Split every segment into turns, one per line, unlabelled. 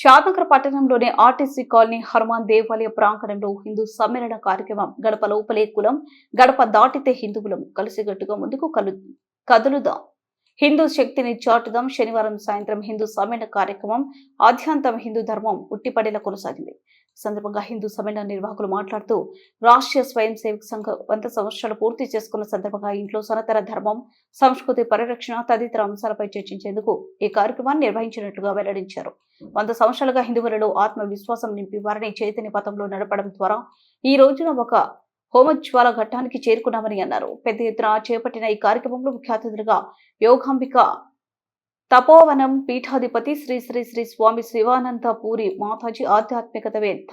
షాద్నగర్ పట్టణంలోని RTC colony Hanuman దేవాలయ ప్రాంగణంలో హిందూ సమ్మేళన కార్యక్రమం గడప లోపలే కులం గడప దాటితే హిందువులం కలిసిగట్టుగా ముందుకు కదులుదాం హిందూ శక్తిని చాటుదాం శనివారం సాయంత్రం హిందూ సమ్మేళన కార్యక్రమం ఆద్యంతం హిందూ ధర్మం ఉట్టిపడేలా కొనసాగింది. ఈ సందర్భంగా హిందూ సమ్మేళన నిర్వాహకులు మాట్లాడుతూ రాష్ట్రీయ స్వయం సేవక సంఘం 100 సంవత్సరాలు పూర్తి చేసుకున్న సందర్భంగా ఇంట్లో సనాతన ధర్మం సంస్కృతి పరిరక్షణ తదితర అంశాలపై చర్చించేందుకు ఈ కార్యక్రమాన్ని నిర్వహించినట్లుగా వెల్లడించారు. 100 సంవత్సరాలుగా హిందువులలో ఆత్మవిశ్వాసం నింపి వారిని చైతన్య పథంలో నడపడం ద్వారా ఈ రోజున ఒక హోమజ్వాల ఘట్టానికి చేరుకున్నామని అన్నారు. పెద్ద ఎత్తున చేపట్టిన ఈ కార్యక్రమంలో ముఖ్య అతిథులుగా యోగాంబిక తపోవనం పీఠాధిపతి శ్రీ శ్రీ శ్రీ స్వామి శివానంద పూరి మాతాజీ ఆధ్యాత్మికతవేత్త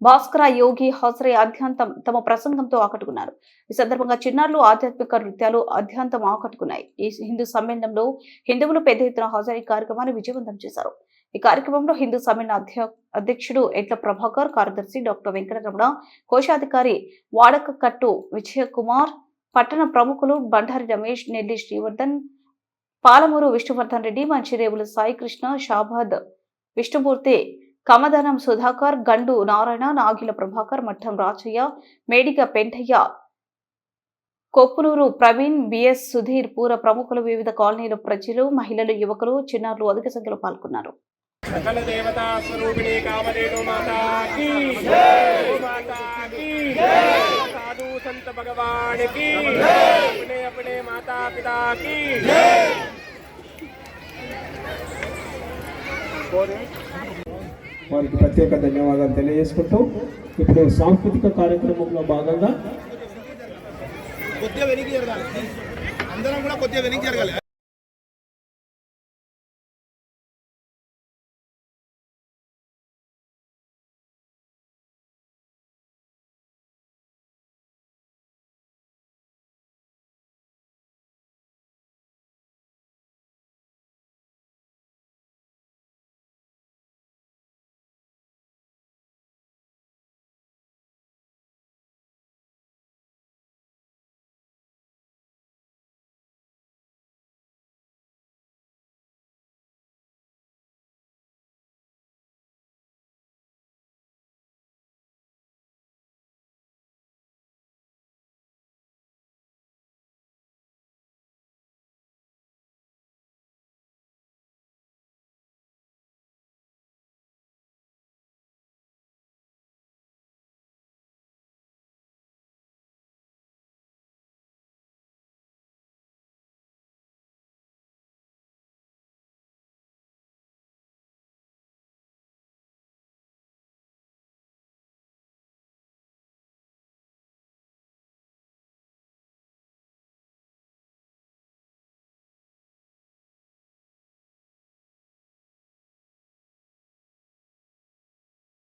భాస్కర యోగి హాజరై ఆద్యంతం తమ ప్రసంగంతో ఆకట్టుకున్నారు. ఈ సందర్భంగా చిన్నారులు ఆధ్యాత్మిక నృత్యాలు ఆద్యంతం ఆకట్టుకున్నాయి. ఈ హిందూ సమ్మేళనంలో హిందువులు పెద్ద ఎత్తున హాజరై కార్యక్రమాన్ని విజయవంతం చేశారు. ఈ కార్యక్రమంలో హిందూ సమ్మేళన అధ్యక్షుడు ఎట్ల ప్రభాకర్, కార్యదర్శి డాక్టర్ వెంకటరమణ, కోశాధికారి వాడకకట్టు విజయకుమార్, పట్టణ ప్రముఖులు బండారి రమేష్, నెల్లి శ్రీవర్ధన్, పాలమూరు విష్ణువర్ధన్ రెడ్డి, మంచిరేవుల సాయికృష్ణ, షాబాద్ విష్ణుమూర్తి, కమదనం సుధాకర్, గండు నారాయణ, నాగిల ప్రభాకర్, మఠం రాచయ్య, మేడిగ పెంటయ్య, కొప్పునూరు ప్రవీణ్, బిఎస్ సుధీర్, పూర ప్రముఖులు, వివిధ కాలనీల ప్రజలు, మహిళలు, యువకులు, చిన్నారులు అధిక సంఖ్యలో పాల్గొన్నారు.
सकल देवता स्वरूपिणी कामधेनु माता की जय, माता की जय, साधु संत भगवान की जय, अपने अपने माता पिता की जय.
వారికి ప్రత్యేక ధన్యవాదాలు తెలియజేసుకుంటూ ఇప్పుడు సాంస్కృతిక కార్యక్రమంలో భాగంగా
కొద్దిగా వెనక్కి జరగాలి, అందరం కూడా కొద్దిగా వెనక్కి జరగాలి.